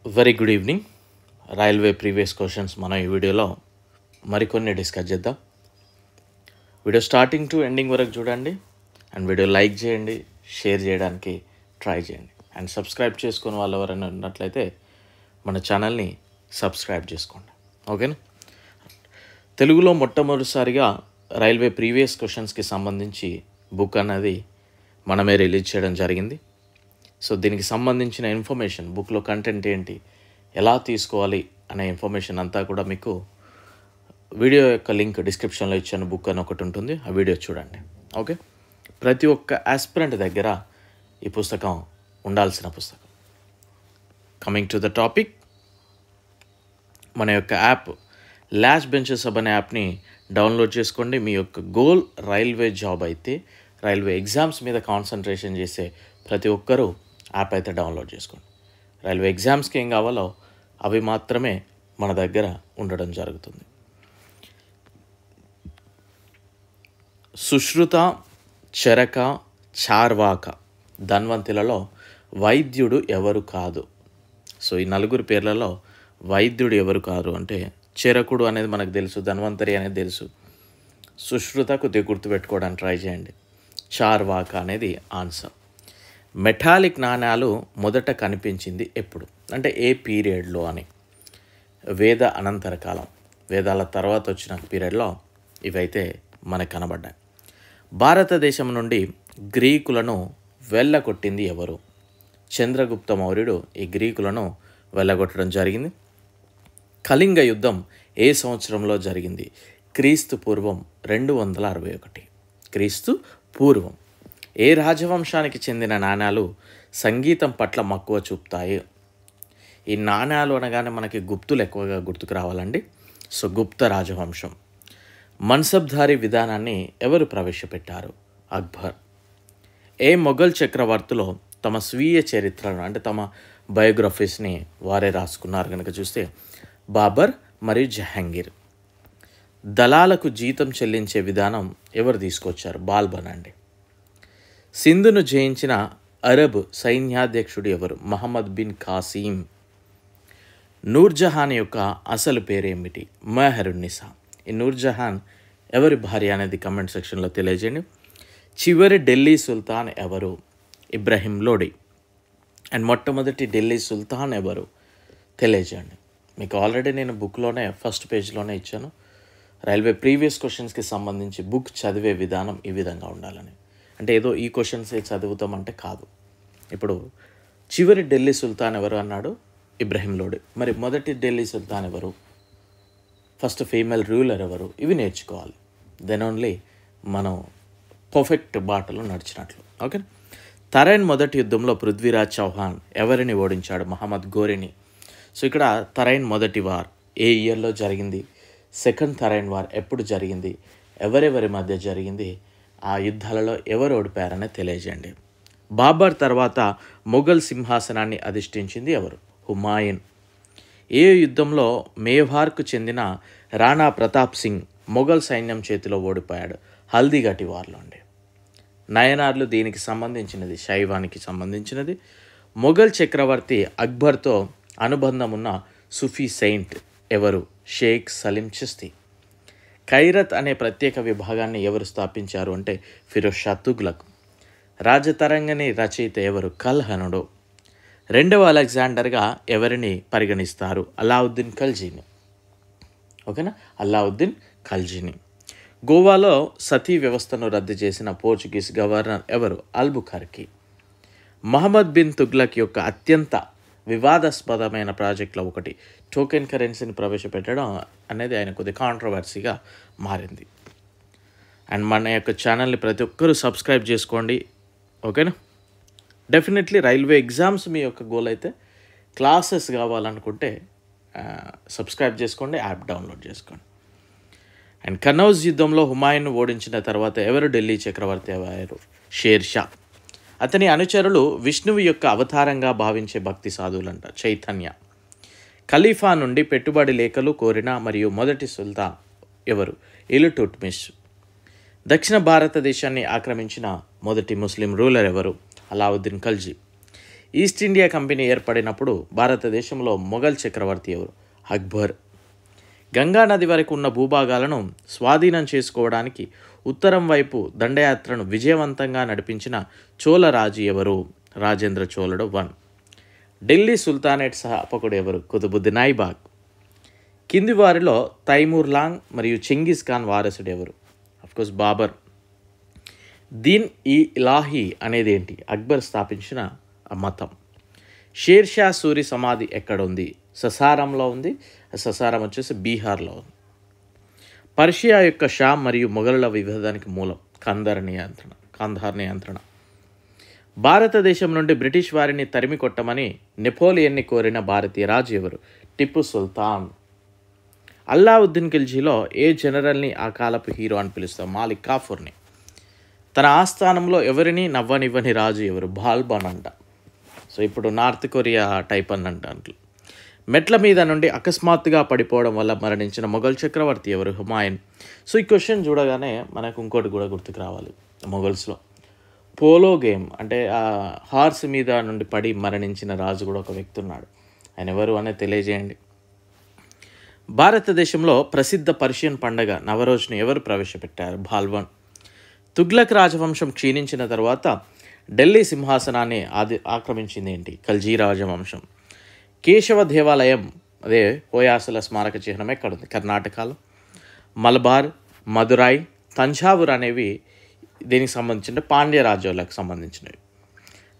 Very good evening. Railway previous questions మనం ఈ వీడియోలో మరికొన్ని డిస్కస్ చేద్దాం. వీడియో స్టార్టింగ్ టు ఎండింగ్ వరకు చూడండి అండ్ వీడియో లైక్ చేయండి, షేర్ చేయడానికి ట్రై చేయండి అండ్ సబ్స్క్రైబ్ చేసుకుని వాళ్ళు ఎవరైనా ఉన్నట్లయితే మన ఛానల్ని సబ్స్క్రైబ్ చేసుకోండి. ఓకేనా? తెలుగులో మొట్టమొదటిసారిగా రైల్వే ప్రీవియస్ క్వశ్చన్స్కి సంబంధించి బుక్ అన్నది మనమే రిలీజ్ చేయడం జరిగింది. సో దీనికి సంబంధించిన ఇన్ఫర్మేషన్, బుక్లో కంటెంట్ ఏంటి, ఎలా తీసుకోవాలి అనే ఇన్ఫర్మేషన్ అంతా కూడా మీకు వీడియో యొక్క లింక్ డిస్క్రిప్షన్లో ఇచ్చిన బుక్ అని ఒకటి ఉంటుంది, ఆ వీడియో చూడండి. ఓకే, ప్రతి ఒక్క ఆస్పిరెంట్ దగ్గర ఈ పుస్తకం ఉండాల్సిన పుస్తకం. కమింగ్ టు ద టాపిక్, మన యొక్క యాప్ లాస్ట్ బెంచెస్ హబ్ అనే యాప్ని డౌన్లోడ్ చేసుకోండి. మీ యొక్క గోల్ రైల్వే జాబ్ అయితే, రైల్వే ఎగ్జామ్స్ మీద కాన్సన్ట్రేషన్ చేసే ప్రతి ఒక్కరూ యాప్ అయితే డౌన్లోడ్ చేసుకోండి. రైల్వే ఎగ్జామ్స్కి ఏం కావాలో అవి మాత్రమే మన దగ్గర ఉండడం జరుగుతుంది. సుశ్రుత, చరక, చార్వాక ధన్వంతులలో వైద్యుడు ఎవరు కాదు. సో ఈ నలుగురు పేర్లలో వైద్యుడు ఎవరు కాదు అంటే, చరకుడు అనేది మనకు తెలుసు, ధన్వంతరి అనేది తెలుసు, సుశ్రుత కొద్దిగా గుర్తుపెట్టుకోవడానికి ట్రై చేయండి, చార్వాక అనేది ఆన్సర్. మెటాలిక్ నాణ్యాలు మొదట కనిపించింది ఎప్పుడు అంటే ఏ పీరియడ్లో అని, వేద అనంతర కాలం, వేదాల తర్వాత వచ్చిన పీరియడ్లో ఇవైతే మనకు కనబడ్డాయి. భారతదేశం నుండి గ్రీకులను వెళ్ళగొట్టింది ఎవరు? చంద్రగుప్త మౌర్యుడు ఈ గ్రీకులను వెళ్ళగొట్టడం జరిగింది. కళింగ యుద్ధం ఏ సంవత్సరంలో జరిగింది? క్రీస్తు పూర్వం 261. క్రీస్తు పూర్వం. ఏ రాజవంశానికి చెందిన నాణ్యాలు సంగీతం పట్ల మక్కువ చూపుతాయి? ఈ నాణ్యాలు అనగానే మనకి గుప్తులు ఎక్కువగా గుర్తుకు రావాలండి. సో గుప్త రాజవంశం. మన్సబ్దారీ విధానాన్ని ఎవరు ప్రవేశపెట్టారు? అక్బర్. ఏ మొఘల్ చక్రవర్తులు తమ స్వీయ చరిత్రను అంటే తమ బయోగ్రఫీస్ని వారే రాసుకున్నారు కనుక చూస్తే బాబర్ మరియు జహాంగీర్. దళాలకు జీతం చెల్లించే విధానం ఎవరు తీసుకొచ్చారు? బాల్బన్ అండి. సింధును జయించిన అరబ్ సైన్యాధ్యక్షుడు ఎవరు? మహమ్మద్ బిన్ కాసిం. నూర్జహాన్ యొక్క అసలు పేరేమిటి? మెహరున్నిసా. ఈ నూర్జహాన్ ఎవరి భార్య అనేది కమెంట్ సెక్షన్లో తెలియజేయండి. చివరి ఢిల్లీ సుల్తాన్ ఎవరు? ఇబ్రహీం లోడి. అండ్ మొట్టమొదటి ఢిల్లీ సుల్తాన్ ఎవరు తెలియజేయండి. మీకు ఆల్రెడీ నేను బుక్లోనే ఫస్ట్ పేజ్లోనే ఇచ్చాను, రైల్వే ప్రీవియస్ క్వశ్చన్స్కి సంబంధించి బుక్ చదివే విధానం ఈ విధంగా ఉండాలని. అంటే ఏదో ఈ క్వశ్చన్సే చదువుతామంటే కాదు. ఇప్పుడు చివరి ఢిల్లీ సుల్తాన్ ఎవరు అన్నాడు? ఇబ్రహీం లోడి. మరి మొదటి ఢిల్లీ సుల్తాన్ ఎవరు? ఫస్ట్ ఫీమేల్ రూలర్ ఎవరు? ఇవి నేర్చుకోవాలి. దెన్ ఓన్లీ మనం పర్ఫెక్ట్ బాటలో నడిచినట్లు. ఓకే. తరైన్ మొదటి యుద్ధంలో పృథ్వీరాజ్ చౌహాన్ ఎవరిని ఓడించాడు? మహమ్మద్ ఘోరీని. సో ఇక్కడ తరైన్ మొదటి వార్ ఏ ఇయర్లో జరిగింది? సెకండ్ తరైన్ వార్ ఎప్పుడు జరిగింది? ఎవరెవరి మధ్య జరిగింది? ఆ యుద్ధాలలో ఎవరు ఓడిపోయారనే తెలియజేయండి. బాబర్ తర్వాత మొఘల్ సింహాసనాన్ని అధిష్ఠించింది ఎవరు? హుమాయూన్. ఏ యుద్ధంలో మేవార్కు చెందిన రాణా ప్రతాప్ సింగ్ మొఘల్ సైన్యం చేతిలో ఓడిపోయాడు? హల్దీఘాటి వార్లో అండి. నయనార్లు దీనికి సంబంధించినది, శైవానికి సంబంధించినది. మొఘల్ చక్రవర్తి అక్బర్తో అనుబంధం ఉన్న సూఫీ సెయింట్ ఎవరు? షేక్ సలీం చిస్తి. ఖైరత్ అనే ప్రత్యేక విభాగాన్ని ఎవరు స్థాపించారు అంటే ఫిరోజ్ షా తుగ్లక్. రాజతరంగిణి రచయిత ఎవరు? కల్హనుడు. రెండవ అలెగ్జాండర్గా ఎవరిని పరిగణిస్తారు? అలావుద్దీన్ ఖల్జీని. ఓకేనా, అలావుద్దీన్ ఖల్జీని. గోవాలో సతీ వ్యవస్థను రద్దు చేసిన పోర్చుగీస్ గవర్నర్ ఎవరు? అల్బుకర్కి. మహమ్మద్ బిన్ తుగ్లక్ యొక్క అత్యంత వివాదాస్పదమైన ప్రాజెక్టులో ఒకటి టోకెన్ కరెన్సీని ప్రవేశపెట్టడం అనేది ఆయన కొద్ది కాంట్రవర్సీగా మారింది. అండ్ మన యొక్క ఛానల్ని ప్రతి ఒక్కరూ సబ్స్క్రైబ్ చేసుకోండి. ఓకేనా? డెఫినెట్లీ రైల్వే ఎగ్జామ్స్ మీ యొక్క గోల్ అయితే, క్లాసెస్ కావాలనుకుంటే సబ్స్క్రైబ్ చేసుకోండి, యాప్ డౌన్లోడ్ చేసుకోండి. అండ్ కనౌజ్ యుద్ధంలో హుమాయూన్ ఓడించిన తర్వాత ఎవరు ఢిల్లీ చక్రవర్తి అయ్యారు? షేర్ షా. అతని అనుచరులు విష్ణువు యొక్క అవతారంగా భావించే భక్తి సాధువులంట. చైతన్య. ఖలీఫా నుండి పెట్టుబడి లేఖలు కోరిన మరియు మొదటి సుల్తాన్ ఎవరు? ఇల్టుట్మిష్. దక్షిణ భారతదేశాన్ని ఆక్రమించిన మొదటి ముస్లిం రూలర్ ఎవరు? Alauddin Khalji. East India company ఏర్పడినప్పుడు భారతదేశంలో మొఘల్ చక్రవర్తి ఎవరు? అక్బర్. గంగా నది వరకు ఉన్న భూభాగాలను స్వాధీనం చేసుకోవడానికి ఉత్తరం వైపు దండయాత్రను విజయవంతంగా నడిపించిన చోళ రాజు ఎవరు? రాజేంద్ర చోళుడు 1. ఢిల్లీ సుల్తానేట్ స్థాపకుడు ఎవరు? కుతుబుద్దీన్ ఐబాక్. కింది వారిలో తైమూర్ లాంగ్ మరియు చెంగిస్ ఖాన్ వారసుడు ఎవరు? అఫ్కోర్స్ బాబర్. దీన్ ఈ ఇలాహీ అనేది ఏంటి? అక్బర్ స్థాపించిన మతం. షేర్షా సూరి సమాధి ఎక్కడ ఉంది? ససారంలో ఉంది. ససారం వచ్చేసి బీహార్లో ఉంది. పర్షియా యొక్క షా మరియు మొఘలుల విభేదానికి మూలం కాంధార్ నియంత్రణ. భారతదేశం నుండి బ్రిటిష్ వారిని తరిమి కొట్టమని నెపోలియన్ని కోరిన భారతీయ రాజు ఎవరు? టిప్పు సుల్తాన్. అల్లావుద్దీన్ ఖిల్జీలో ఏ జనరల్ని ఆ కాలపు హీరో అని పిలుస్తాం? మాలిక్ కాఫూర్ని. తన ఆస్థానంలో ఎవరిని నవ్వనివ్వని రాజు ఎవరు? బాల్బన్ అంట. సో ఇప్పుడు నార్త్ కొరియా టైప్ అన్నంట అంట్లు. మెట్ల మీద నుండి అకస్మాత్తుగా పడిపోవడం వల్ల మరణించిన మొఘల్ చక్రవర్తి ఎవరు? హుమాయూన్. సో ఈ క్వశ్చన్ చూడగానే మనకు ఇంకోటి కూడా గుర్తుకు రావాలి. మొఘల్స్లో పోలో గేమ్ అంటే హార్స్ మీద నుండి పడి మరణించిన రాజు కూడా ఒక వ్యక్తి ఉన్నాడు. ఆయన ఎవరు అనేది తెలియజేయండి. భారతదేశంలో ప్రసిద్ధ పర్షియన్ పండగ నవరోజ్ను ఎవరు ప్రవేశపెట్టారు? బాల్బన్. తుగ్లక్ రాజవంశం క్షీణించిన తర్వాత ఢిల్లీ సింహాసనాన్ని ఆక్రమించింది ఏంటి? ఖల్జీ రాజవంశం. కేశవ దేవాలయం అదే హోయాసుల స్మారక చిహ్నం ఎక్కడుంది? కర్ణాటకలో. మలబార్, మదురై, తంజావూర్ అనేవి దీనికి సంబంధించిన పాండ్య రాజ్యాలకు సంబంధించినవి.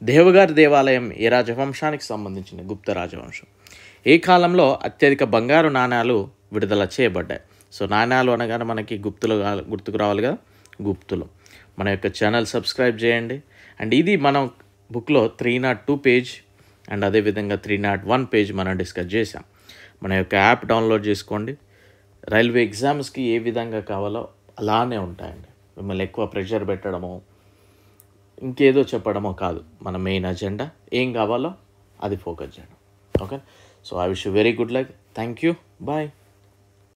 దేవగారి దేవాలయం ఏ రాజవంశానికి సంబంధించినవి? గుప్త రాజవంశం. ఏ కాలంలో అత్యధిక బంగారు నాణ్యాలు విడుదల చేయబడ్డాయి? సో నాణ్యాలు అనగానే మనకి గుప్తులు గుర్తుకు రావాలి కదా, గుప్తులు. మన యొక్క ఛానల్ సబ్స్క్రైబ్ చేయండి. అండ్ ఇది మనం బుక్లో 302 పేజ్ అండ్ అదేవిధంగా 301 పేజ్ మనం డిస్కస్ చేసాం. మన యొక్క యాప్ డౌన్లోడ్ చేసుకోండి. రైల్వే ఎగ్జామ్స్కి ఏ విధంగా కావాలో అలానే ఉంటాయండి. మిమ్మల్ని ఎక్కువ ప్రెషర్ పెట్టడమో ఇంకేదో చెప్పడమో కాదు. మన మెయిన్ అజెండా ఏం కావాలో అది ఫోకస్ చేయడం. Okay. So I wish you very good luck. Thank you. Bye.